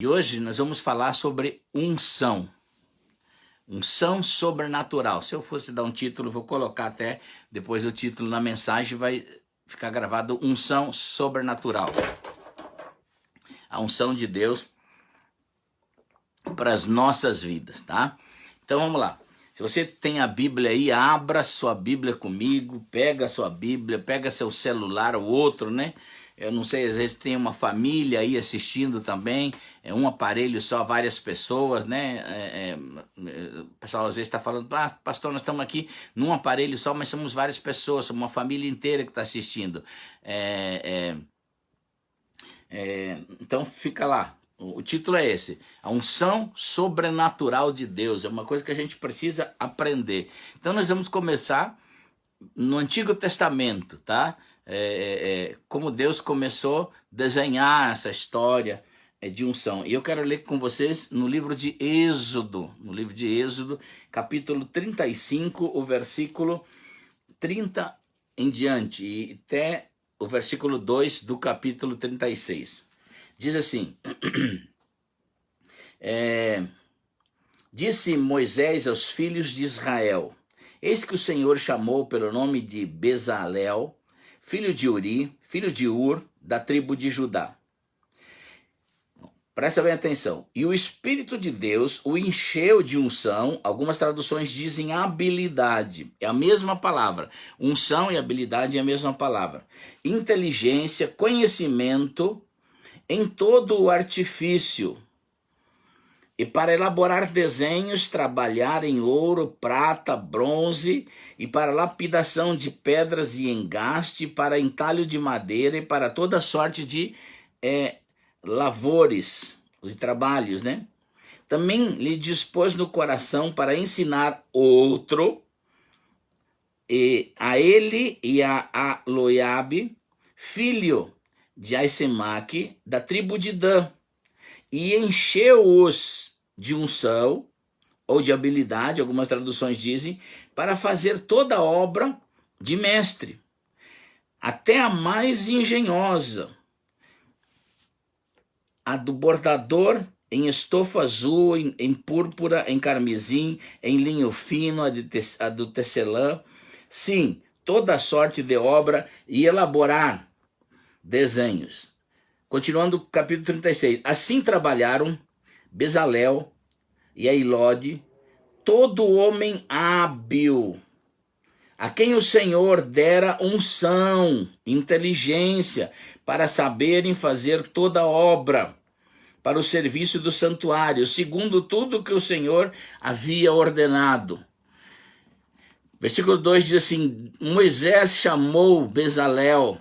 E hoje nós vamos falar sobre unção. Unção sobrenatural. Se eu fosse dar um título, vou colocar até depois o título na mensagem, vai ficar gravado unção sobrenatural. A unção de Deus para as nossas vidas, tá? Então vamos lá. Se você tem a Bíblia aí, abra sua Bíblia comigo, pega a sua Bíblia, pega seu celular, o outro, né? Eu não sei, às vezes tem uma família aí assistindo também, é um aparelho só, várias pessoas, né? O pessoal às vezes está falando, pastor, nós estamos aqui num aparelho só, mas somos várias pessoas, somos uma família inteira que está assistindo. Então fica lá. O título é esse, a unção sobrenatural de Deus, é uma coisa que a gente precisa aprender. Então nós vamos começar no Antigo Testamento, tá? Como Deus começou a desenhar essa história de unção. E eu quero ler com vocês no livro de Êxodo, capítulo 35, o versículo 30 em diante, e até o versículo 2 do capítulo 36. Diz assim, disse Moisés aos filhos de Israel, eis que o Senhor chamou pelo nome de Bezalel, filho de Uri, filho de Ur, da tribo de Judá. Presta bem atenção. E o Espírito de Deus o encheu de unção, algumas traduções dizem habilidade, é a mesma palavra. Unção e habilidade é a mesma palavra. Inteligência, conhecimento, em todo o artifício, e para elaborar desenhos, trabalhar em ouro, prata, bronze, e para lapidação de pedras e engaste, para entalho de madeira, e para toda sorte de lavores, de trabalhos, né? Também lhe dispôs no coração para ensinar outro, e a ele e a Aloiabe, filho de Aisemaque, da tribo de Dan, e encheu-os de unção, ou de habilidade, algumas traduções dizem, para fazer toda a obra de mestre, até a mais engenhosa, a do bordador em estofa azul, em púrpura, em carmesim, em linho fino, a do tecelã, sim, toda a sorte de obra, e elaborar desenhos. Continuando o capítulo 36. Assim trabalharam Bezalel e Ailode, todo homem hábil, a quem o Senhor dera unção, inteligência, para saberem fazer toda a obra, para o serviço do santuário, segundo tudo que o Senhor havia ordenado. Versículo 2 diz assim, Moisés chamou Bezalel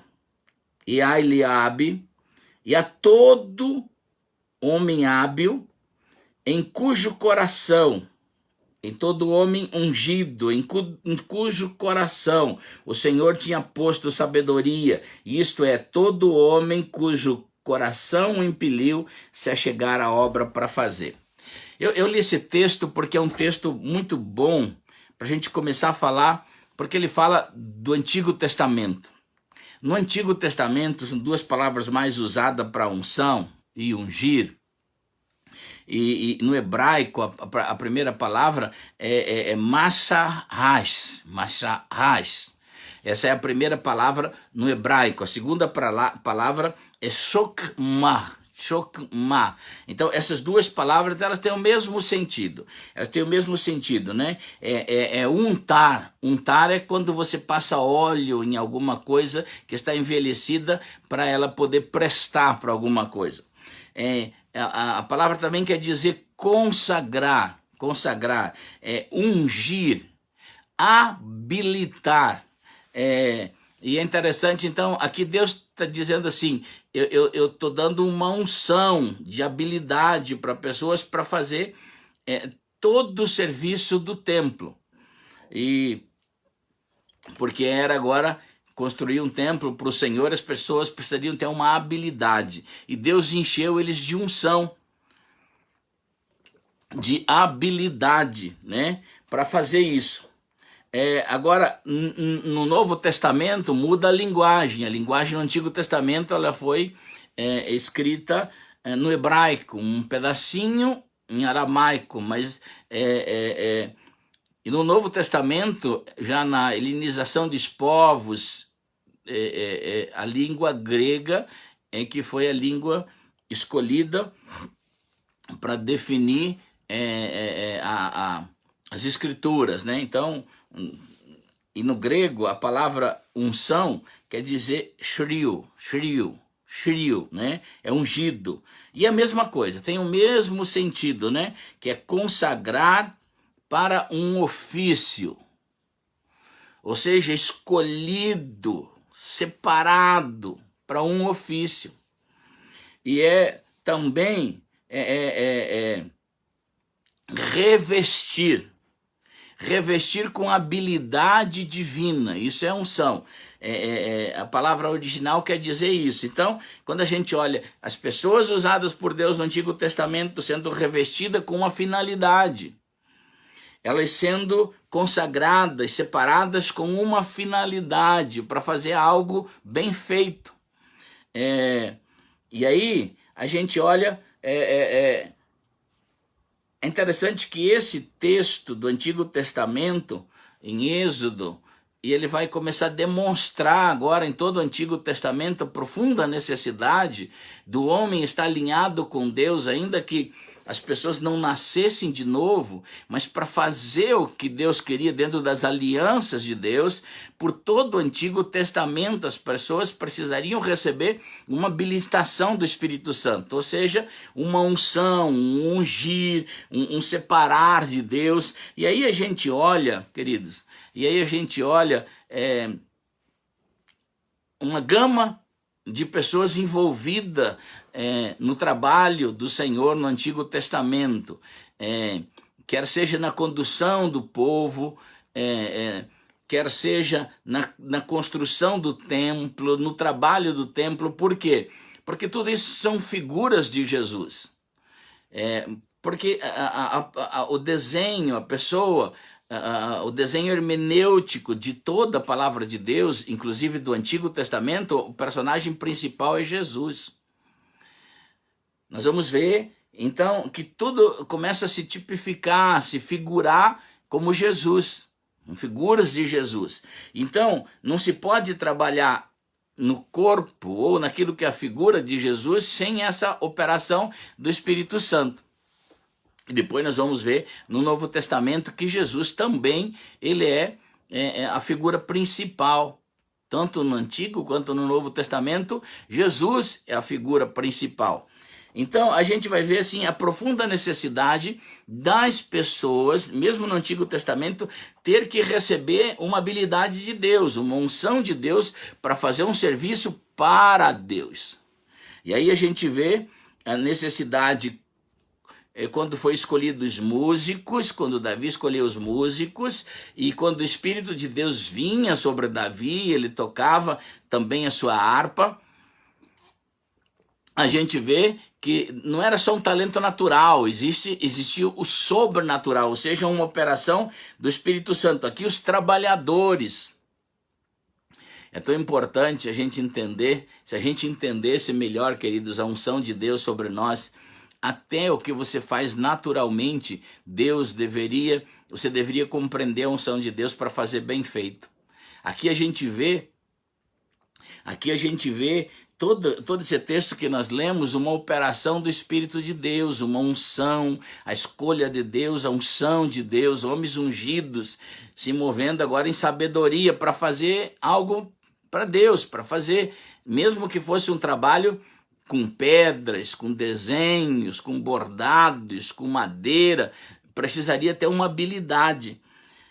e a Eliabe, e a todo homem hábil, em cujo coração, em todo homem ungido, em cujo coração o Senhor tinha posto sabedoria, isto é, todo homem cujo coração o impeliu se a chegar à obra para fazer. Eu li esse texto porque é um texto muito bom para a gente começar a falar, porque ele fala do Antigo Testamento. No Antigo Testamento, são duas palavras mais usadas para unção e ungir. E no hebraico, a primeira palavra é mashahas. Essa é a primeira palavra no hebraico. A segunda palavra é chokmah. Então, essas duas palavras, elas têm o mesmo sentido. Né? Untar. Untar é quando você passa óleo em alguma coisa que está envelhecida para ela poder prestar para alguma coisa. A palavra também quer dizer consagrar, ungir, habilitar. E é interessante, então, aqui Deus está dizendo assim, eu estou dando uma unção de habilidade para pessoas para fazer todo o serviço do templo. E porque era agora construir um templo para o Senhor, as pessoas precisariam ter uma habilidade. E Deus encheu eles de unção, de habilidade, né, para fazer isso. Agora, no Novo Testamento, muda a linguagem. A linguagem no Antigo Testamento ela foi escrita no hebraico, um pedacinho em aramaico, mas e no Novo Testamento, já na helenização dos povos, a língua grega que foi a língua escolhida para definir as escrituras, né? Então, e no grego a palavra unção quer dizer shrio, né? É ungido. E a mesma coisa, tem o mesmo sentido, né? Que é consagrar para um ofício, ou seja, escolhido, separado para um ofício. E também revestir com habilidade divina. Isso é unção. A palavra original quer dizer isso. Então, quando a gente olha as pessoas usadas por Deus no Antigo Testamento sendo revestidas com uma finalidade, elas sendo consagradas, separadas com uma finalidade, para fazer algo bem feito. E aí a gente olha, é interessante que esse texto do Antigo Testamento, em Êxodo, e ele vai começar a demonstrar agora em todo o Antigo Testamento a profunda necessidade do homem estar alinhado com Deus, ainda que as pessoas não nascessem de novo, mas para fazer o que Deus queria dentro das alianças de Deus. Por todo o Antigo Testamento, as pessoas precisariam receber uma habilitação do Espírito Santo, ou seja, uma unção, um ungir, um separar de Deus. E aí a gente olha, queridos, uma gama de pessoas envolvidas no trabalho do Senhor no Antigo Testamento, quer seja na condução do povo, quer seja na construção do templo, no trabalho do templo. Por quê? Porque tudo isso são figuras de Jesus. Porque o desenho, a pessoa, o desenho hermenêutico de toda a palavra de Deus, inclusive do Antigo Testamento, o personagem principal é Jesus. Nós vamos ver, então, que tudo começa a se tipificar, a se figurar como Jesus, figuras de Jesus. Então, não se pode trabalhar no corpo ou naquilo que é a figura de Jesus sem essa operação do Espírito Santo. E depois nós vamos ver no Novo Testamento que Jesus também ele é a figura principal. Tanto no Antigo quanto no Novo Testamento, Jesus é a figura principal. Então a gente vai ver assim a profunda necessidade das pessoas, mesmo no Antigo Testamento, ter que receber uma habilidade de Deus, uma unção de Deus para fazer um serviço para Deus. E aí a gente vê a necessidade quando foi escolhido os músicos, quando Davi escolheu os músicos, e quando o Espírito de Deus vinha sobre Davi, ele tocava também a sua harpa. A gente vê que não era só um talento natural, existia o sobrenatural, ou seja, uma operação do Espírito Santo. Aqui os trabalhadores. É tão importante a gente entender, se a gente entendesse melhor, queridos, a unção de Deus sobre nós, até o que você faz naturalmente, você deveria compreender a unção de Deus para fazer bem feito. Aqui a gente vê todo esse texto que nós lemos, uma operação do Espírito de Deus, uma unção, a escolha de Deus, a unção de Deus, homens ungidos, se movendo agora em sabedoria para fazer algo para Deus, para fazer, mesmo que fosse um trabalho com pedras, com desenhos, com bordados, com madeira, precisaria ter uma habilidade.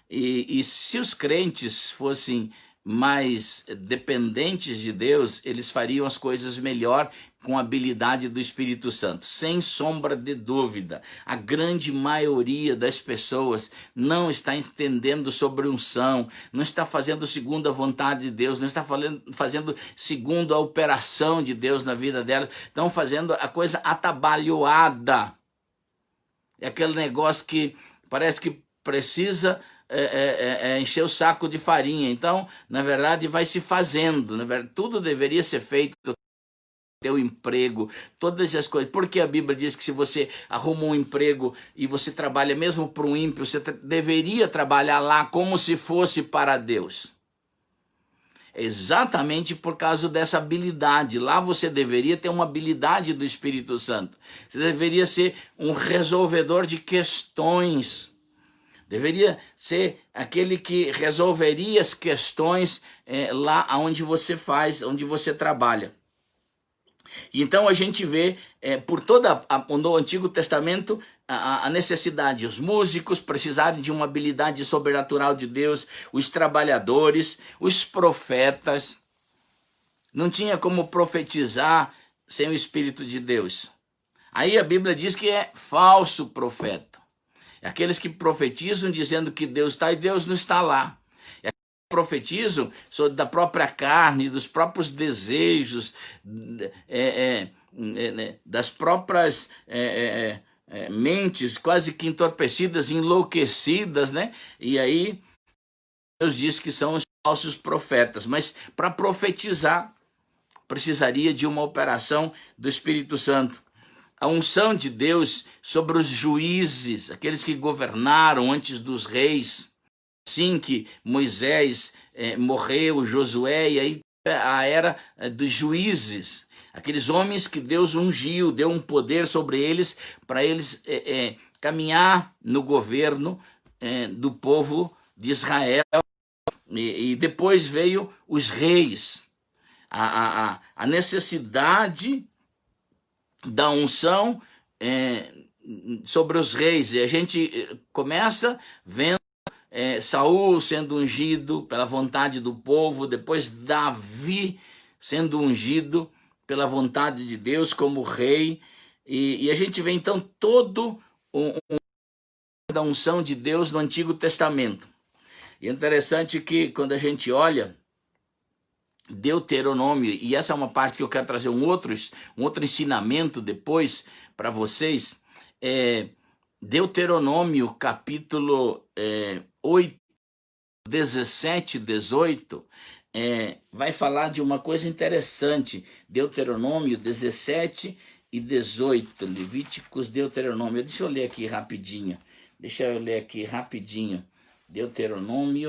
E se os crentes fossem mais dependentes de Deus, eles fariam as coisas melhor com a habilidade do Espírito Santo, sem sombra de dúvida. A grande maioria das pessoas não está entendendo sobre unção, não está fazendo segundo a vontade de Deus, não está fazendo segundo a operação de Deus na vida delas, estão fazendo a coisa atabalhoada. É aquele negócio que parece que precisa encher o saco de farinha. Então, na verdade, vai se fazendo. Tudo deveria ser feito teu emprego, todas as coisas. Porque a Bíblia diz que se você arruma um emprego e você trabalha mesmo para um ímpio, você deveria trabalhar lá como se fosse para Deus. Exatamente por causa dessa habilidade. Lá você deveria ter uma habilidade do Espírito Santo. Você deveria ser um resolvedor de questões. Deveria ser aquele que resolveria as questões lá onde você faz, onde você trabalha. E então a gente vê por no Antigo Testamento a necessidade, os músicos precisarem de uma habilidade sobrenatural de Deus, os trabalhadores, os profetas. Não tinha como profetizar sem o Espírito de Deus. Aí a Bíblia diz que é falso profeta. É aqueles que profetizam dizendo que Deus está e Deus não está lá. Profetizam da própria carne, dos próprios desejos, das próprias mentes quase que entorpecidas, enlouquecidas, né? E aí Deus diz que são os falsos profetas. Mas para profetizar, precisaria de uma operação do Espírito Santo. A unção de Deus sobre os juízes, aqueles que governaram antes dos reis. Assim que Moisés morreu, Josué, e aí a era dos juízes, aqueles homens que Deus ungiu, deu um poder sobre eles, para eles caminhar no governo do povo de Israel. E depois veio os reis, a necessidade da unção sobre os reis. E a gente começa vendo Saul sendo ungido pela vontade do povo, depois Davi sendo ungido pela vontade de Deus como rei, e a gente vê então todo da unção de Deus no Antigo Testamento. E é interessante que quando a gente olha Deuteronômio, e essa é uma parte que eu quero trazer um outro ensinamento depois para vocês, Deuteronômio capítulo 8, 17, 18, vai falar de uma coisa interessante. Deuteronômio 17 e 18, Levíticos, Deuteronômio. Deixa eu ler aqui rapidinho. Deuteronômio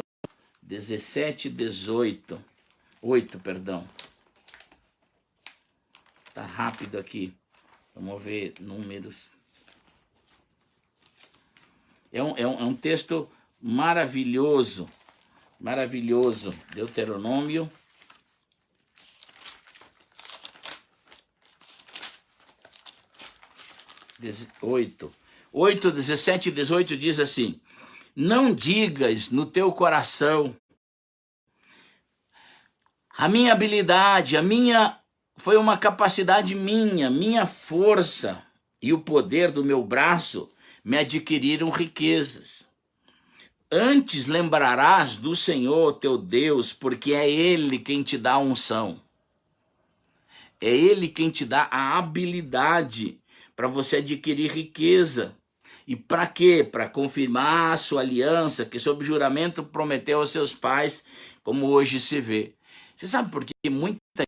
17, 18. 8, perdão. Tá rápido aqui. Vamos ver números. É um texto maravilhoso, maravilhoso. Deuteronômio 8, 17 e 18 diz assim: não digas no teu coração, a minha habilidade, foi uma capacidade minha força e o poder do meu braço me adquiriram riquezas. Antes lembrarás do Senhor teu Deus, porque é Ele quem te dá a unção. É Ele quem te dá a habilidade para você adquirir riqueza. E para quê? Para confirmar a sua aliança, que sob juramento prometeu aos seus pais, como hoje se vê. Você sabe por que muita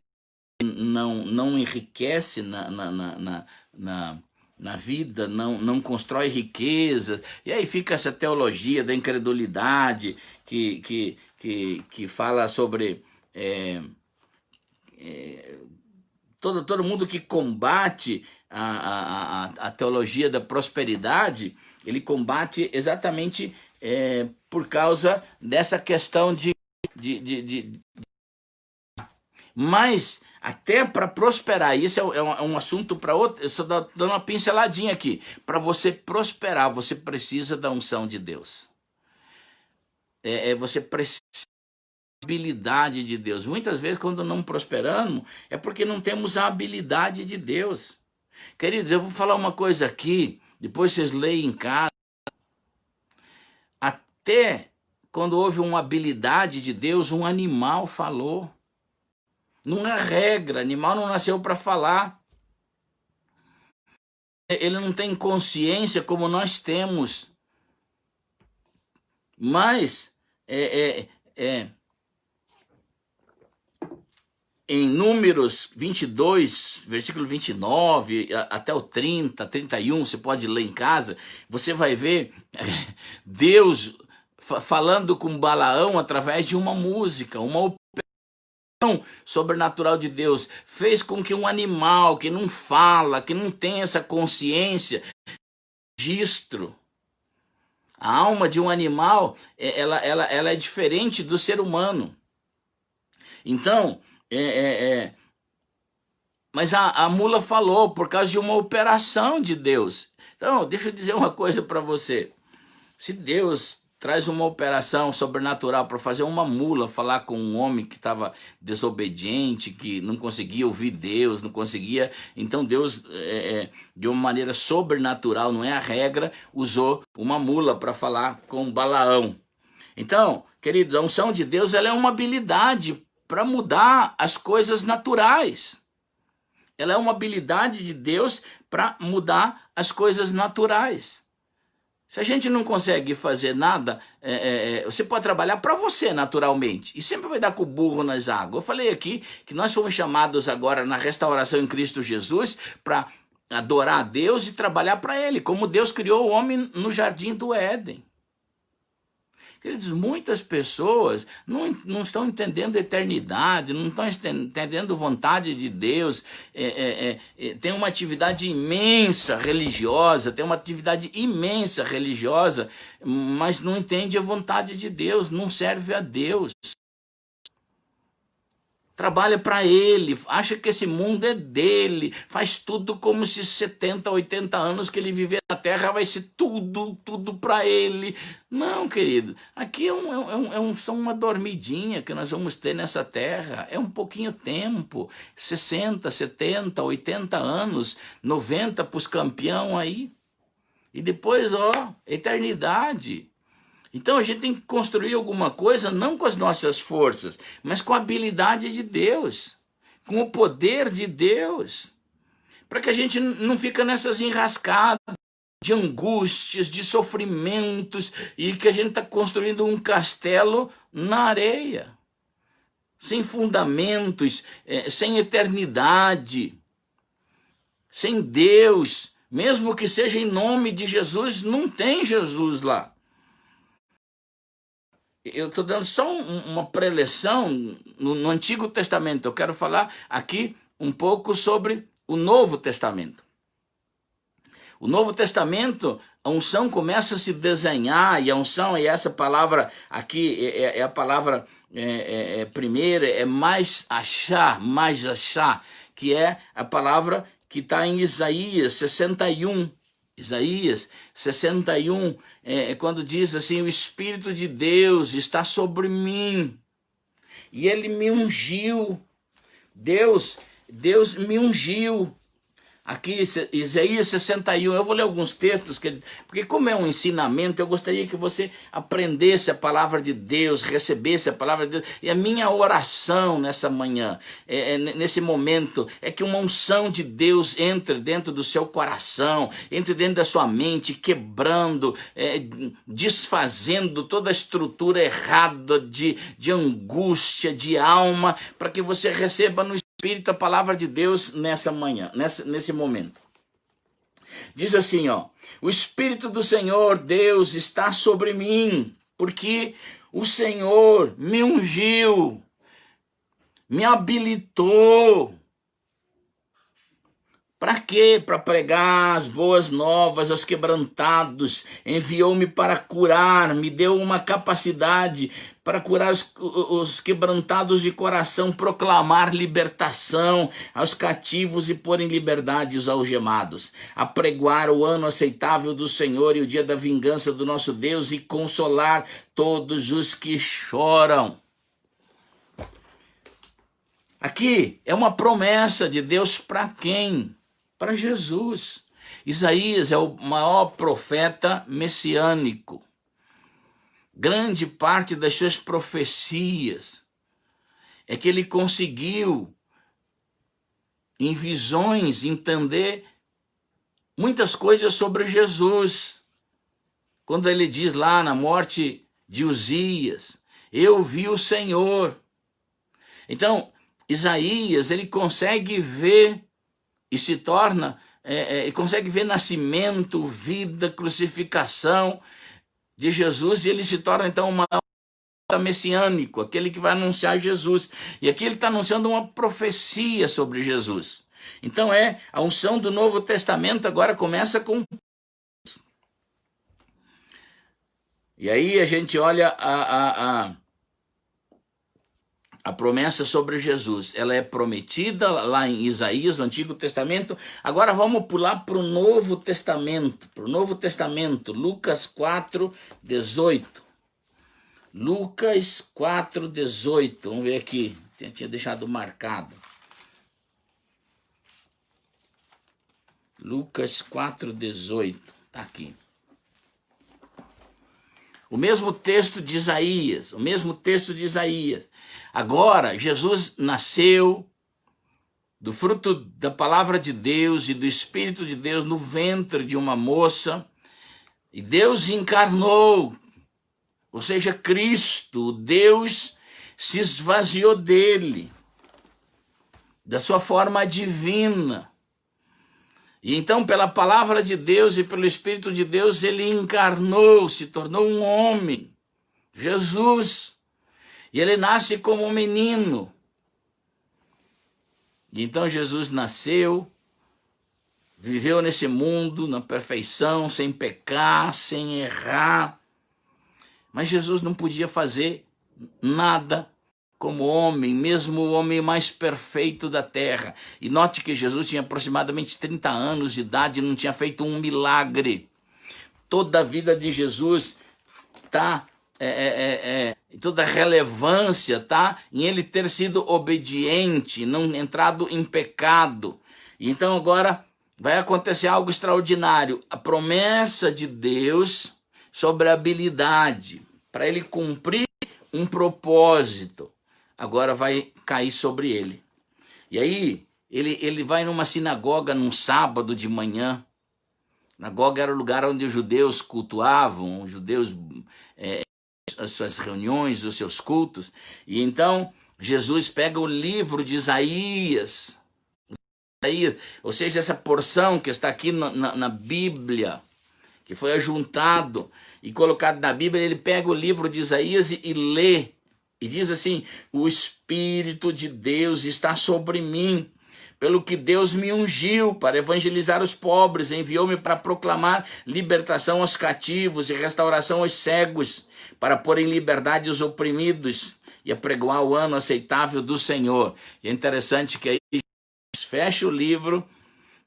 gente não enriquece na vida, não constrói riqueza, e aí fica essa teologia da incredulidade que fala sobre todo mundo que combate a teologia da prosperidade, ele combate exatamente por causa dessa questão mas até para prosperar, isso é um assunto para outro, eu só dando uma pinceladinha aqui. Para você prosperar, você precisa da unção de Deus. Você precisa da habilidade de Deus. Muitas vezes, quando não prosperamos, é porque não temos a habilidade de Deus. Queridos, eu vou falar uma coisa aqui, depois vocês leem em casa. Até quando houve uma habilidade de Deus, um animal falou. Não é regra, animal não nasceu para falar. Ele não tem consciência como nós temos. Mas em Números 22, versículo 29, até o 30, 31, você pode ler em casa, você vai ver Deus falando com Balaão através de uma música, uma operação sobrenatural de Deus. Fez com que um animal que não fala, que não tem essa consciência, registro. A alma de um animal, ela é diferente do ser humano. Então, mas a mula falou por causa de uma operação de Deus. Então, deixa eu dizer uma coisa para você. Se Deus traz uma operação sobrenatural para fazer uma mula falar com um homem que estava desobediente, que não conseguia ouvir Deus, não conseguia... Então Deus, de uma maneira sobrenatural, não é a regra, usou uma mula para falar com Balaão. Então, queridos, a unção de Deus ela é uma habilidade para mudar as coisas naturais. Ela é uma habilidade de Deus para mudar as coisas naturais. Se a gente não consegue fazer nada, você pode trabalhar para você naturalmente. E sempre vai dar com o burro nas águas. Eu falei aqui que nós fomos chamados agora na restauração em Cristo Jesus para adorar a Deus e trabalhar para Ele, como Deus criou o homem no jardim do Éden. Queridos, muitas pessoas não estão entendendo a eternidade, não estão entendendo a vontade de Deus, tem uma atividade imensa religiosa, mas não entende a vontade de Deus, não serve a Deus. Trabalha para ele, acha que esse mundo é dele, faz tudo como se 70, 80 anos que ele viver na terra vai ser tudo para ele. Não, querido, aqui só uma dormidinha que nós vamos ter nessa terra, é um pouquinho tempo, 60, 70, 80 anos, 90 para os campeão aí, e depois, eternidade. Então a gente tem que construir alguma coisa não com as nossas forças, mas com a habilidade de Deus, com o poder de Deus, para que a gente não fique nessas enrascadas de angústias, de sofrimentos, e que a gente está construindo um castelo na areia, sem fundamentos, sem eternidade, sem Deus, mesmo que seja em nome de Jesus, não tem Jesus lá. Eu estou dando só uma preleção no Antigo Testamento. Eu quero falar aqui um pouco sobre o Novo Testamento. O Novo Testamento, a unção começa a se desenhar, e a unção, e essa palavra aqui, é a palavra primeira, é mais achar, que é a palavra que está em Isaías 61. Isaías 61, quando diz assim, o Espírito de Deus está sobre mim, e Ele me ungiu, Deus me ungiu. Aqui, Isaías 61, eu vou ler alguns textos, porque como é um ensinamento, eu gostaria que você aprendesse a palavra de Deus, recebesse a palavra de Deus. E a minha oração nessa manhã, nesse momento, é que uma unção de Deus entre dentro do seu coração, entre dentro da sua mente, quebrando, desfazendo toda a estrutura errada de angústia, de alma, para que você receba no Espírito a palavra de Deus nessa manhã, nesse momento. Diz assim, o Espírito do Senhor Deus está sobre mim, porque o Senhor me ungiu, me habilitou. Para quê? Para pregar as boas novas aos quebrantados, enviou-me para curar, me deu uma capacidade para curar os quebrantados de coração, proclamar libertação aos cativos e pôr em liberdade os algemados, apregoar o ano aceitável do Senhor e o dia da vingança do nosso Deus e consolar todos os que choram. Aqui é uma promessa de Deus para quem? Para Jesus. Isaías é o maior profeta messiânico. Grande parte das suas profecias é que ele conseguiu, em visões, entender muitas coisas sobre Jesus. Quando ele diz lá na morte de Uzias, eu vi o Senhor. Então, Isaías, ele consegue ver e se torna, consegue ver nascimento, vida, crucificação de Jesus, e ele se torna então uma messiânico, aquele que vai anunciar Jesus. E aqui ele está anunciando uma profecia sobre Jesus. Então a unção do Novo Testamento agora começa com... E aí a gente olha a promessa sobre Jesus. Ela é prometida lá em Isaías, no Antigo Testamento. Agora vamos pular para o Novo Testamento. Para o Novo Testamento, Lucas 4:18. Lucas 4:18. Vamos ver aqui. Tinha deixado marcado. Lucas 4:18. Está aqui. O mesmo texto de Isaías. O mesmo texto de Isaías. Agora, Jesus nasceu do fruto da palavra de Deus e do Espírito de Deus no ventre de uma moça. E Deus encarnou. Ou seja, Cristo, Deus, se esvaziou dele, da sua forma divina. E então, pela palavra de Deus e pelo Espírito de Deus, ele encarnou, se tornou um homem, Jesus. E ele nasce como um menino. E então Jesus nasceu, viveu nesse mundo, na perfeição, sem pecar, sem errar. Mas Jesus não podia fazer nada como homem, mesmo o homem mais perfeito da terra. E note que Jesus tinha aproximadamente 30 anos de idade e não tinha feito um milagre. Toda a vida de Jesus está... toda a relevância está em ele ter sido obediente, não entrado em pecado. E então agora vai acontecer algo extraordinário. A promessa de Deus sobre a habilidade para ele cumprir um propósito, agora vai cair sobre ele. E aí ele vai numa sinagoga num sábado de manhã. Sinagoga era o lugar onde os judeus cultuavam, os judeus... as suas reuniões, os seus cultos. E então Jesus pega o livro de Isaías, ou seja, essa porção que está aqui na Bíblia, que foi ajuntado e colocado na Bíblia. Ele pega o livro de Isaías e lê, e diz assim: o Espírito de Deus está sobre mim, pelo que Deus me ungiu para evangelizar os pobres, enviou-me para proclamar libertação aos cativos e restauração aos cegos, para pôr em liberdade os oprimidos e apregoar o ano aceitável do Senhor. E é interessante que aí fecha o livro,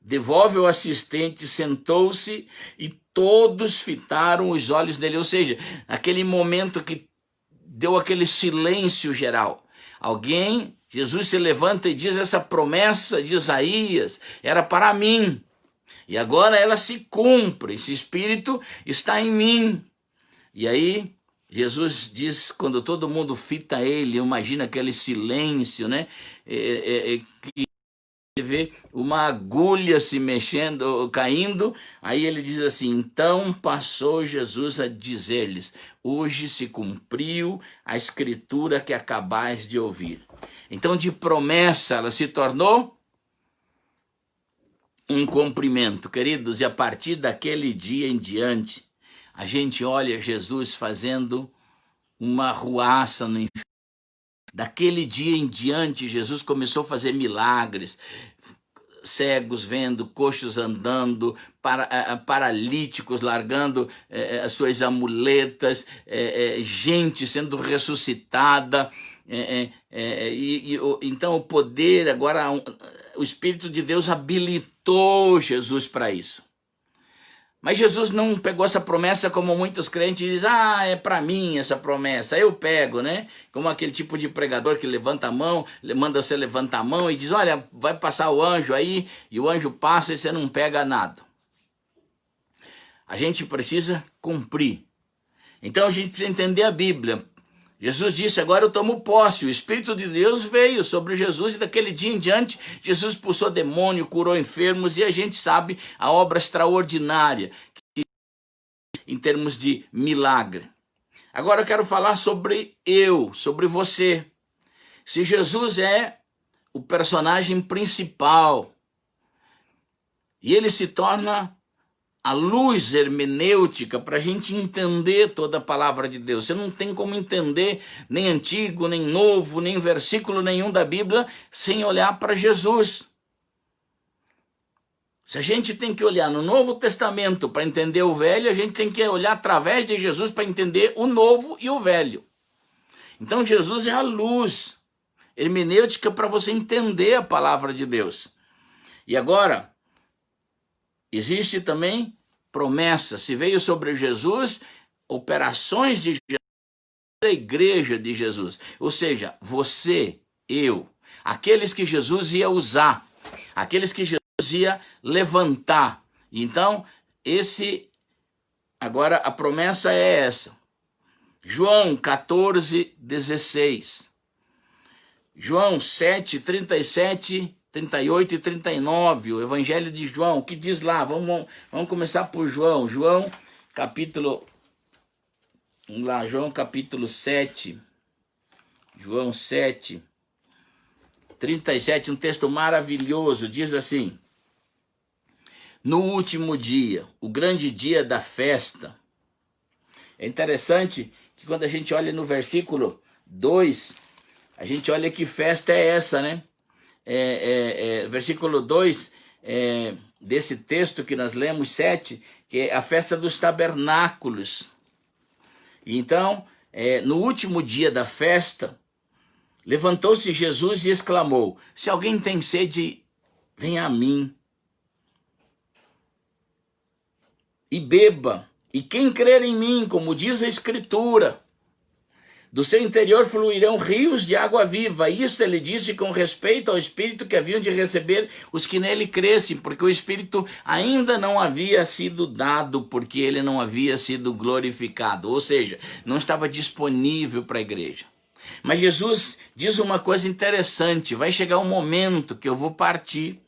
devolve o assistente, sentou-se e todos fitaram os olhos dele. Ou seja, aquele momento que deu aquele silêncio geral. Jesus se levanta e diz: essa promessa de Isaías era para mim. E agora ela se cumpre, esse Espírito está em mim. E aí Jesus diz, quando todo mundo fita ele, imagina aquele silêncio, né? Que vê uma agulha se mexendo, caindo. Aí ele diz assim: então passou Jesus a dizer-lhes: hoje se cumpriu a escritura que acabais de ouvir. Então, de promessa, ela se tornou um cumprimento, queridos. E a partir daquele dia em diante, a gente olha Jesus fazendo uma ruaça no inferno. Daquele dia em diante, Jesus começou a fazer milagres, cegos vendo, coxos andando, paralíticos largando as suas amuletas, gente sendo ressuscitada. Então o poder, agora o Espírito de Deus habilitou Jesus para isso. Mas Jesus não pegou essa promessa como muitos crentes dizem: é para mim essa promessa, eu pego, né? Como aquele tipo de pregador que levanta a mão, manda você levantar a mão e diz: olha, vai passar o anjo aí, e o anjo passa e você não pega nada. A gente precisa cumprir. Então a gente precisa entender a Bíblia. Jesus disse: agora eu tomo posse. O Espírito de Deus veio sobre Jesus e daquele dia em diante Jesus expulsou demônio, curou enfermos, e a gente sabe a obra extraordinária em termos de milagre. Agora eu quero falar sobre sobre você. Se Jesus é o personagem principal. E ele se torna a luz hermenêutica para a gente entender toda a palavra de Deus. Você não tem como entender nem Antigo, nem Novo, nem versículo nenhum da Bíblia sem olhar para Jesus. Se a gente tem que olhar no Novo Testamento para entender o Velho, a gente tem que olhar através de Jesus para entender o Novo e o Velho. Então Jesus é a luz hermenêutica para você entender a palavra de Deus. E agora, existe também promessa. Se veio sobre Jesus, operações de Jesus, da igreja de Jesus. Ou seja, você, eu, aqueles que Jesus ia usar, aqueles que Jesus ia levantar. Então, agora a promessa é essa. João 14, 16. João 7, 37, 38 e 39, o Evangelho de João, o que diz lá? Vamos começar por João. João capítulo 7. João 7, 37, um texto maravilhoso, diz assim: no último dia, o grande dia da festa. É interessante que quando a gente olha no versículo 2, a gente olha que festa é essa, né? Versículo 2 desse texto que nós lemos, 7, que é a festa dos tabernáculos. Então, no último dia da festa, levantou-se Jesus e exclamou: se alguém tem sede, venha a mim e beba. E quem crer em mim, como diz a Escritura, do seu interior fluirão rios de água viva. Isto ele disse com respeito ao Espírito que haviam de receber os que nele crescem, porque o Espírito ainda não havia sido dado, porque ele não havia sido glorificado. Ou seja, não estava disponível para a igreja. Mas Jesus diz uma coisa interessante: vai chegar um momento que eu vou partir.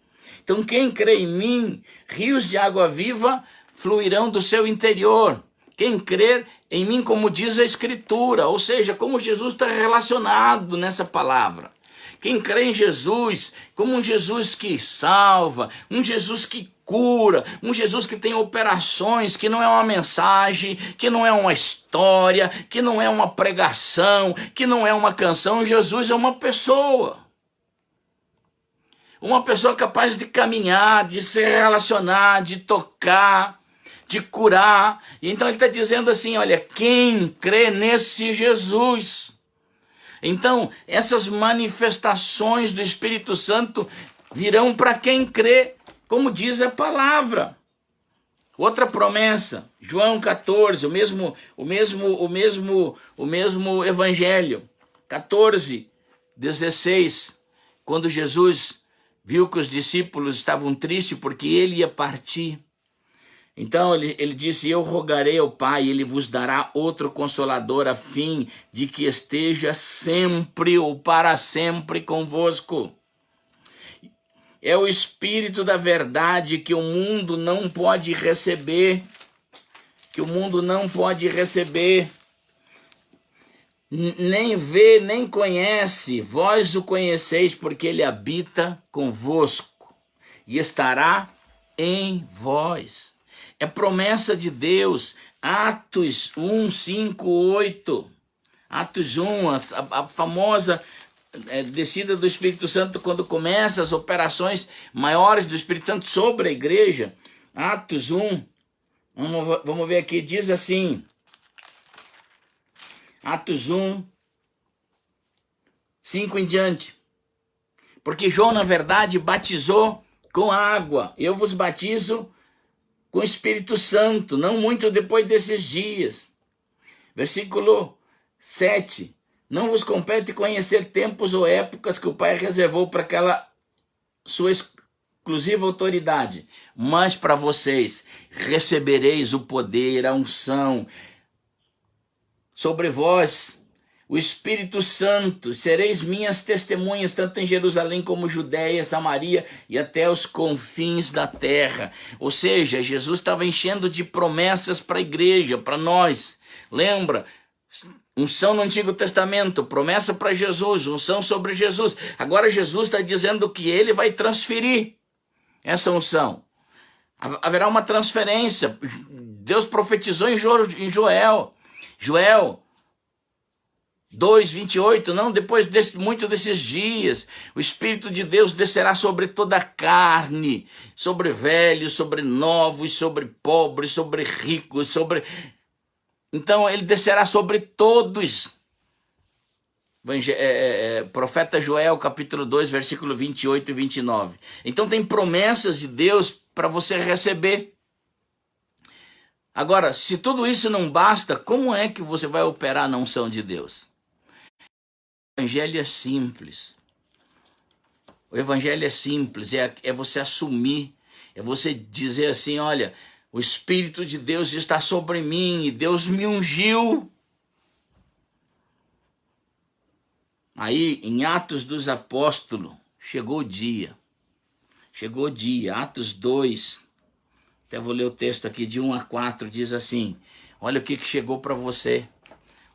Então quem crê em mim, rios de água viva fluirão do seu interior. Quem crer em mim, como diz a Escritura, ou seja, como Jesus está relacionado nessa palavra. Quem crê em Jesus, como um Jesus que salva, um Jesus que cura, um Jesus que tem operações, que não é uma mensagem, que não é uma história, que não é uma pregação, que não é uma canção. Jesus é uma pessoa. Uma pessoa capaz de caminhar, de se relacionar, de tocar, de curar. E então ele está dizendo assim: olha, quem crê nesse Jesus. Então, essas manifestações do Espírito Santo virão para quem crê, como diz a palavra. Outra promessa, João 14, o mesmo evangelho, 14, 16, quando Jesus viu que os discípulos estavam tristes porque ele ia partir. Então ele disse: eu rogarei ao Pai, ele vos dará outro consolador, a fim de que esteja sempre ou para sempre convosco. É o Espírito da verdade que o mundo não pode receber, nem vê, nem conhece. Vós o conheceis, porque ele habita convosco e estará em vós. É promessa de Deus. Atos 1, 5, 8. Atos 1, a famosa descida do Espírito Santo, quando começa as operações maiores do Espírito Santo sobre a igreja. Atos 1, vamos ver aqui, diz assim. Atos 1, 5 em diante. Porque João, na verdade, batizou com água. Eu vos batizo com o Espírito Santo, não muito depois desses dias. Versículo 7. Não vos compete conhecer tempos ou épocas que o Pai reservou para aquela sua exclusiva autoridade. Mas para vocês recebereis o poder, a unção sobre vós, o Espírito Santo. Sereis minhas testemunhas, tanto em Jerusalém como Judéia, Samaria e até os confins da terra. Ou seja, Jesus estava enchendo de promessas para a igreja, para nós. Lembra? Unção no Antigo Testamento, promessa para Jesus, unção sobre Jesus. Agora Jesus está dizendo que ele vai transferir essa unção. Haverá uma transferência. Deus profetizou em Joel. Joel 2:28, não, depois muito desses dias, o Espírito de Deus descerá sobre toda a carne, sobre velhos, sobre novos, sobre pobres, sobre ricos, sobre... Então ele descerá sobre todos. Profeta Joel, capítulo 2, versículo 28 e 29. Então tem promessas de Deus para você receber. Agora, se tudo isso não basta, como é que você vai operar na unção de Deus? O evangelho é simples. O evangelho é simples, é você assumir, é você dizer assim, olha, o Espírito de Deus está sobre mim e Deus me ungiu. Aí, em Atos dos Apóstolos, chegou o dia, Atos 2, até vou ler o texto aqui, de 1 a 4, diz assim, olha o que chegou para você.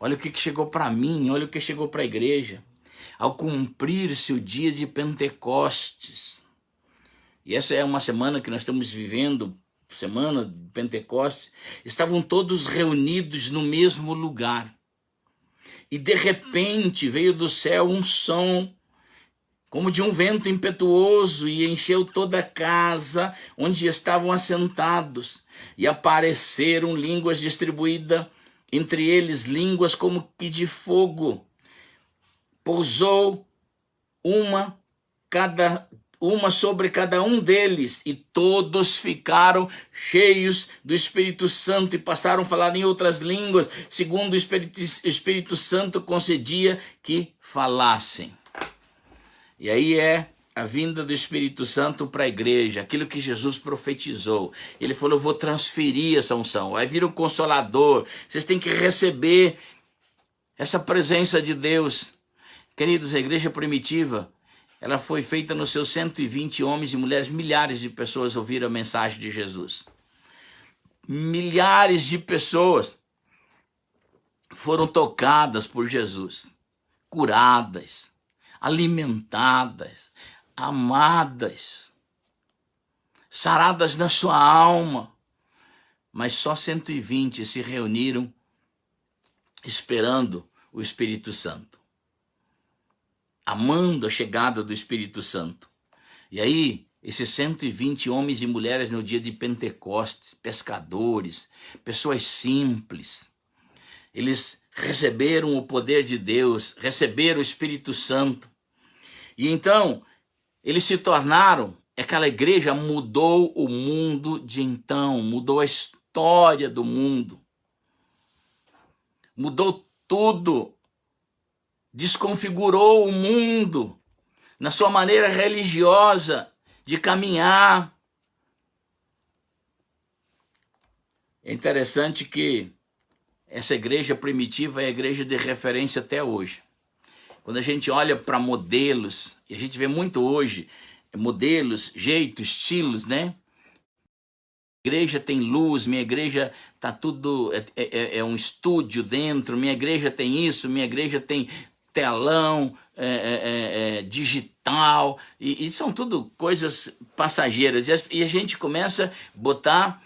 Olha o que chegou para mim, olha o que chegou para a igreja. Ao cumprir-se o dia de Pentecostes, e essa é uma semana que nós estamos vivendo, semana de Pentecostes, estavam todos reunidos no mesmo lugar. E de repente veio do céu um som, como de um vento impetuoso, e encheu toda a casa onde estavam assentados. E apareceram línguas distribuídas, entre eles línguas como que de fogo. Pousou uma sobre cada um deles, e todos ficaram cheios do Espírito Santo e passaram a falar em outras línguas, segundo o Espírito Santo concedia que falassem. E aí é a vinda do Espírito Santo para a igreja, aquilo que Jesus profetizou. Ele falou, eu vou transferir essa unção, vai vir o Consolador, vocês têm que receber essa presença de Deus. Queridos, a igreja primitiva, ela foi feita nos seus 120 homens e mulheres, milhares de pessoas ouviram a mensagem de Jesus. Milhares de pessoas foram tocadas por Jesus, curadas, alimentadas, amadas, saradas na sua alma. Mas só 120 se reuniram esperando o Espírito Santo, amando a chegada do Espírito Santo. E aí, esses 120 homens e mulheres no dia de Pentecostes, pescadores, pessoas simples, eles receberam o poder de Deus, receberam o Espírito Santo. E então, eles se tornaram, aquela igreja mudou o mundo de então, mudou a história do mundo, mudou tudo, desconfigurou o mundo na sua maneira religiosa de caminhar. É interessante que essa igreja primitiva é a igreja de referência até hoje. Quando a gente olha para modelos, e a gente vê muito hoje, modelos, jeitos, estilos, né? Igreja tem luz, minha igreja tá tudo, é um estúdio dentro, minha igreja tem isso, minha igreja tem telão, digital, e são tudo coisas passageiras, e a gente começa a botar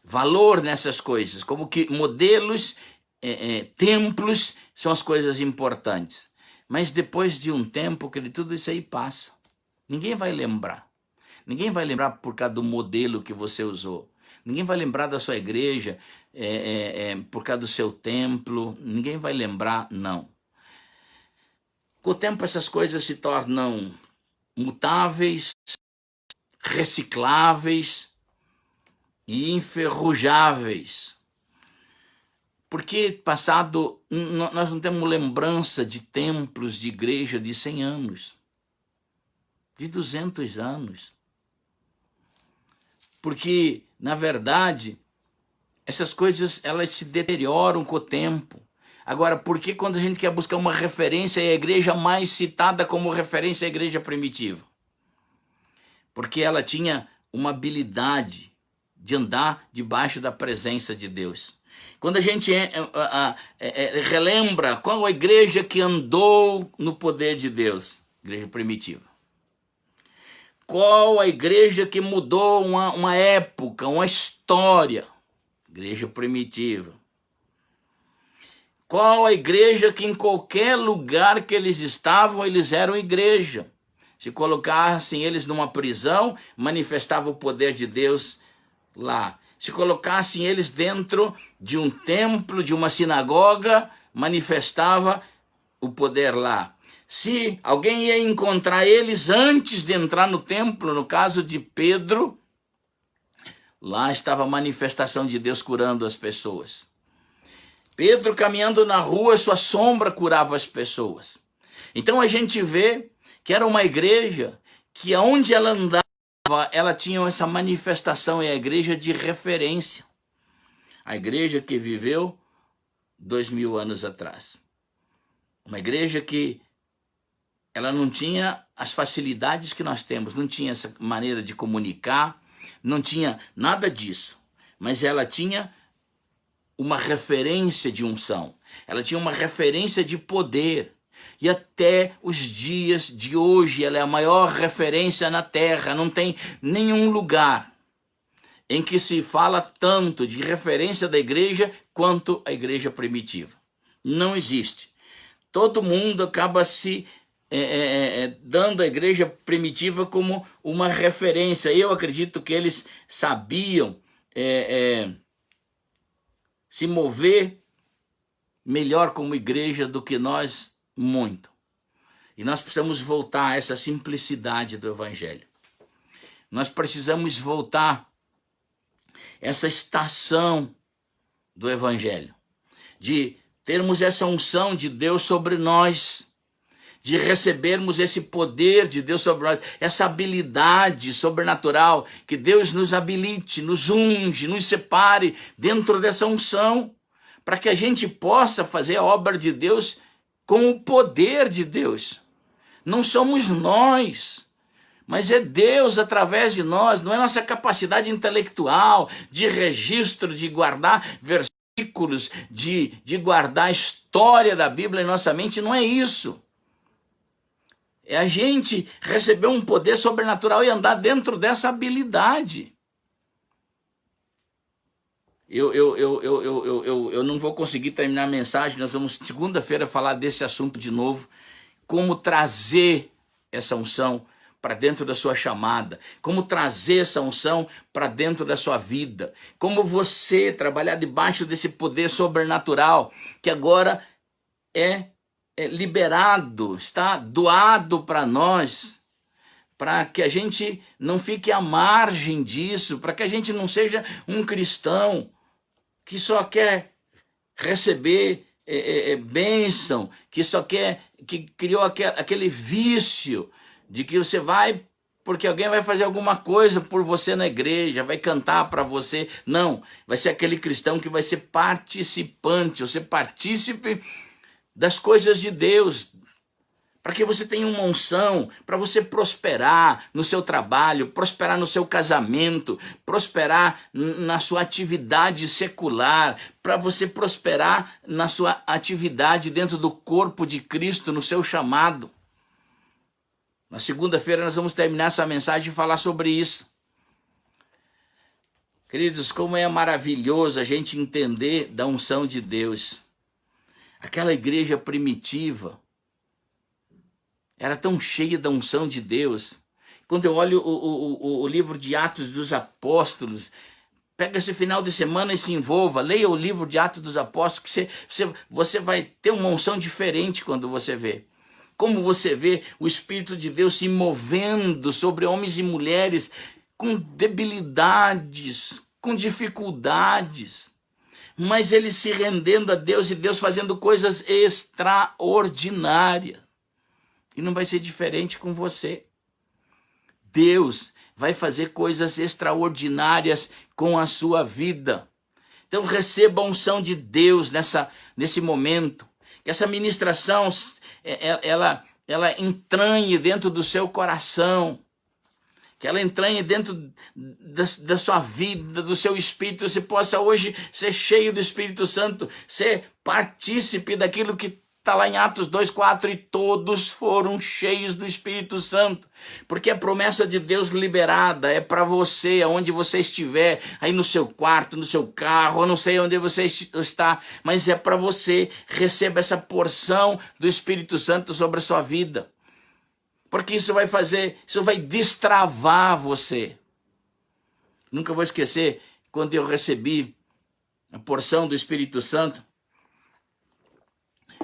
valor nessas coisas, como que modelos, templos são as coisas importantes, mas depois de um tempo, que tudo isso aí passa, ninguém vai lembrar. Ninguém vai lembrar por causa do modelo que você usou. Ninguém vai lembrar da sua igreja por causa do seu templo. Ninguém vai lembrar, não. Com o tempo essas coisas se tornam mutáveis, recicláveis e enferrujáveis. Porque passado, nós não temos lembrança de templos de igreja de 100 anos, de 200 anos. Porque, na verdade, essas coisas elas se deterioram com o tempo. Agora, por que quando a gente quer buscar uma referência, é a igreja mais citada como referência é a igreja primitiva? Porque ela tinha uma habilidade de andar debaixo da presença de Deus. Quando a gente relembra qual a igreja que andou no poder de Deus, igreja primitiva. Qual a igreja que mudou uma época, uma história, igreja primitiva. Qual a igreja que em qualquer lugar que eles estavam, eles eram igreja. Se colocassem eles numa prisão, manifestava o poder de Deus lá. Se colocassem eles dentro de um templo, de uma sinagoga, manifestava o poder lá. Se alguém ia encontrar eles antes de entrar no templo, no caso de Pedro, lá estava a manifestação de Deus curando as pessoas. Pedro caminhando na rua, sua sombra curava as pessoas. Então a gente vê que era uma igreja que aonde ela andava, ela tinha essa manifestação, é a igreja de referência. A igreja que viveu 2000 anos atrás. Uma igreja que ela não tinha as facilidades que nós temos, não tinha essa maneira de comunicar, não tinha nada disso. Mas ela tinha uma referência de unção. Ela tinha uma referência de poder. E até os dias de hoje, ela é a maior referência na terra. Não tem nenhum lugar em que se fala tanto de referência da igreja quanto a igreja primitiva. Não existe. Todo mundo acaba se dando a igreja primitiva como uma referência. Eu acredito que eles sabiam se mover melhor como igreja do que nós, muito. E nós precisamos voltar a essa simplicidade do evangelho. Nós precisamos voltar a essa estação do evangelho, de termos essa unção de Deus sobre nós, de recebermos esse poder de Deus sobre nós, essa habilidade sobrenatural, que Deus nos habilite, nos unge, nos separe dentro dessa unção, para que a gente possa fazer a obra de Deus com o poder de Deus. Não somos nós, mas é Deus através de nós, não é nossa capacidade intelectual, de registro, de guardar versículos, de guardar a história da Bíblia em nossa mente, não é isso. É a gente receber um poder sobrenatural e andar dentro dessa habilidade. Eu não vou conseguir terminar a mensagem, nós vamos segunda-feira falar desse assunto de novo, como trazer essa unção para dentro da sua chamada, como trazer essa unção para dentro da sua vida, como você trabalhar debaixo desse poder sobrenatural, que agora é liberado, está doado para nós, para que a gente não fique à margem disso, para que a gente não seja um cristão que só quer receber bênção, que só quer, que criou aquele vício de que você vai porque alguém vai fazer alguma coisa por você na igreja, vai cantar para você. Não, vai ser aquele cristão que vai ser participante, você partícipe das coisas de Deus, para que você tenha uma unção, para você prosperar no seu trabalho, prosperar no seu casamento, prosperar na sua atividade secular, para você prosperar na sua atividade dentro do corpo de Cristo, no seu chamado. Na segunda-feira nós vamos terminar essa mensagem e falar sobre isso. Queridos, como é maravilhoso a gente entender da unção de Deus. Aquela igreja primitiva era tão cheia da unção de Deus. Quando eu olho o livro de Atos dos Apóstolos, pega esse final de semana e se envolva, leia o livro de Atos dos Apóstolos, que você vai ter uma unção diferente quando você vê. Como você vê o Espírito de Deus se movendo sobre homens e mulheres com debilidades, com dificuldades, mas eles se rendendo a Deus e Deus fazendo coisas extraordinárias. E não vai ser diferente com você. Deus vai fazer coisas extraordinárias com a sua vida. Então receba a unção de Deus nesse momento. Que essa ministração, ela entranhe dentro do seu coração. que ela entranhe dentro da sua vida, do seu espírito, você possa hoje ser cheio do Espírito Santo, ser partícipe daquilo que está lá em Atos 2:4, e todos foram cheios do Espírito Santo, porque a promessa de Deus liberada é para você, aonde você estiver, aí no seu quarto, no seu carro, eu não sei onde você está, mas é para você. Receba essa porção do Espírito Santo sobre a sua vida, porque isso vai destravar você. Nunca vou esquecer quando eu recebi a porção do Espírito Santo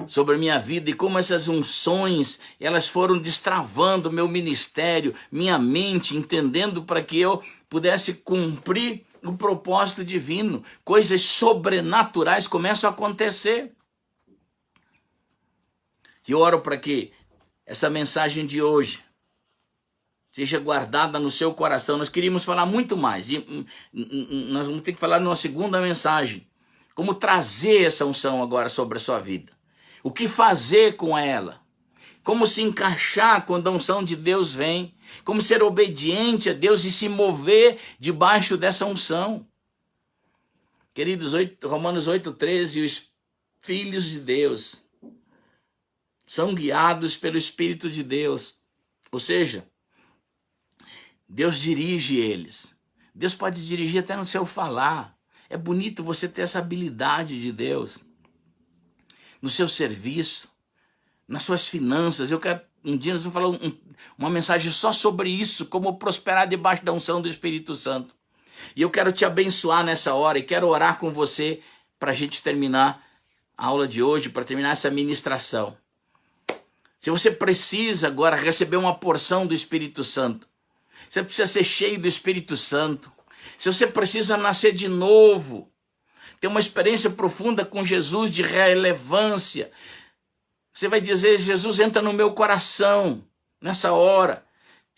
sobre a minha vida, e como essas unções, elas foram destravando meu ministério, minha mente, entendendo para que eu pudesse cumprir o propósito divino. Coisas sobrenaturais começam a acontecer. E eu oro para que essa mensagem de hoje seja guardada no seu coração. Nós queríamos falar muito mais, e nós vamos ter que falar numa segunda mensagem, como trazer essa unção agora sobre a sua vida. O que fazer com ela? Como se encaixar quando a unção de Deus vem? Como ser obediente a Deus e se mover debaixo dessa unção? Queridos, Romanos 8:13, os filhos de Deus são guiados pelo Espírito de Deus. Ou seja, Deus dirige eles. Deus pode dirigir até no seu falar. É bonito você ter essa habilidade de Deus no seu serviço, nas suas finanças. Eu quero, um dia nós vamos falar uma mensagem só sobre isso, como prosperar debaixo da unção do Espírito Santo. E eu quero te abençoar nessa hora e quero orar com você para a gente terminar a aula de hoje, para terminar essa ministração. Se você precisa agora receber uma porção do Espírito Santo, você precisa ser cheio do Espírito Santo, se você precisa nascer de novo, ter uma experiência profunda com Jesus de relevância, você vai dizer: Jesus, entra no meu coração nessa hora.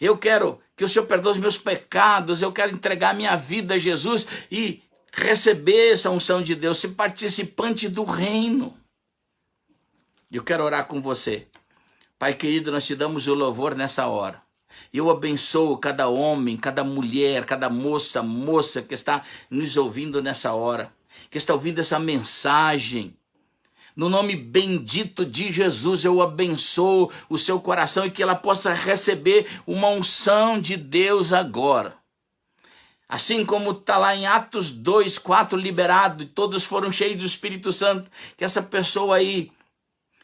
Eu quero que o Senhor perdoe os meus pecados, eu quero entregar minha vida a Jesus e receber essa unção de Deus, ser participante do reino. Eu quero orar com você. Pai querido, nós te damos o louvor nessa hora. Eu abençoo cada homem, cada mulher, cada moça que está nos ouvindo nessa hora, que está ouvindo essa mensagem. No nome bendito de Jesus, eu abençoo o seu coração e que ela possa receber uma unção de Deus agora. Assim como está lá em Atos 2:4 liberado, e todos foram cheios do Espírito Santo, que essa pessoa aí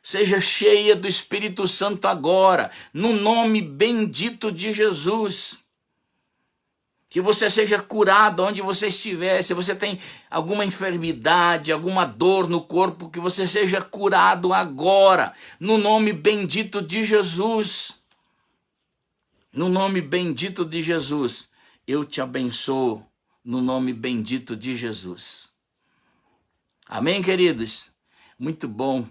seja cheia do Espírito Santo agora, no nome bendito de Jesus. Que você seja curado onde você estiver. Se você tem alguma enfermidade, alguma dor no corpo, que você seja curado agora, no nome bendito de Jesus. No nome bendito de Jesus, eu te abençoo, no nome bendito de Jesus. Amém, queridos? Muito bom.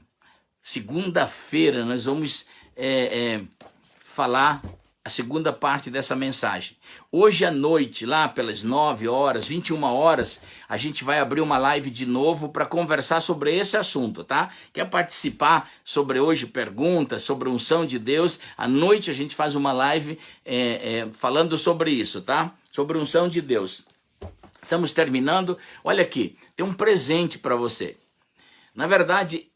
Segunda-feira nós vamos falar a segunda parte dessa mensagem. Hoje à noite, lá pelas 9 horas, 21 horas, a gente vai abrir uma live de novo para conversar sobre esse assunto, tá? Quer participar sobre hoje, perguntas sobre a unção de Deus? À noite a gente faz uma live falando sobre isso, tá? Sobre a unção de Deus. Estamos terminando. Olha aqui, tem um presente para você. Na verdade,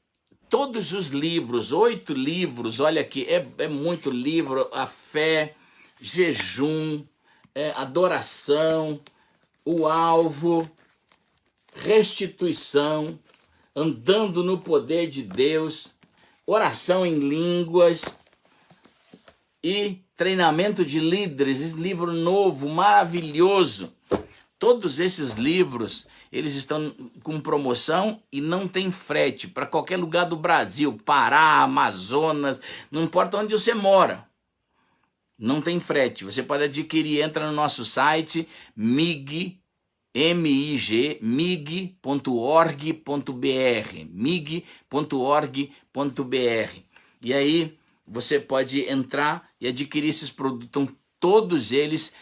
todos os livros, 8 livros, olha aqui, é muito livro: a fé, jejum, adoração, o alvo, restituição, andando no poder de Deus, oração em línguas e treinamento de líderes. Esse livro novo, maravilhoso. Todos esses livros, eles estão com promoção e não tem frete para qualquer lugar do Brasil, Pará, Amazonas, não importa onde você mora. Não tem frete, você pode adquirir, entra no nosso site mig.org.br, mig.org.br. E aí você pode entrar e adquirir esses produtos. Então, todos eles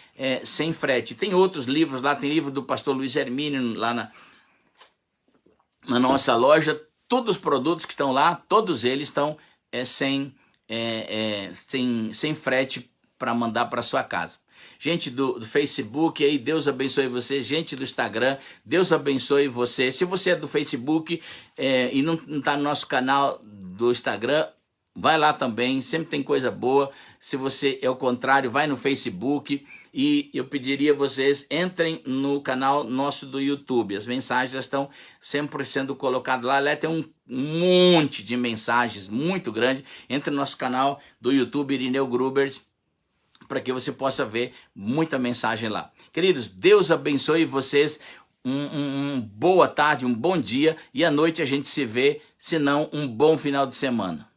sem frete. Tem outros livros lá, tem livro do pastor Luiz Hermínio lá na nossa loja. Todos os produtos que estão lá, todos eles estão sem frete para mandar para sua casa. Gente do Facebook, aí, Deus abençoe você. Gente do Instagram, Deus abençoe você. Se você é do Facebook e não está no nosso canal do Instagram, vai lá também, sempre tem coisa boa. Se você é o contrário, vai no Facebook. E eu pediria a vocês, entrem no canal nosso do YouTube. As mensagens estão sempre sendo colocadas lá. Lá tem um monte de mensagens muito grande. Entre no nosso canal do YouTube, Irineu Grubers, para que você possa ver muita mensagem lá. Queridos, Deus abençoe vocês. Boa tarde, um bom dia. E à noite a gente se vê, se não, um bom final de semana.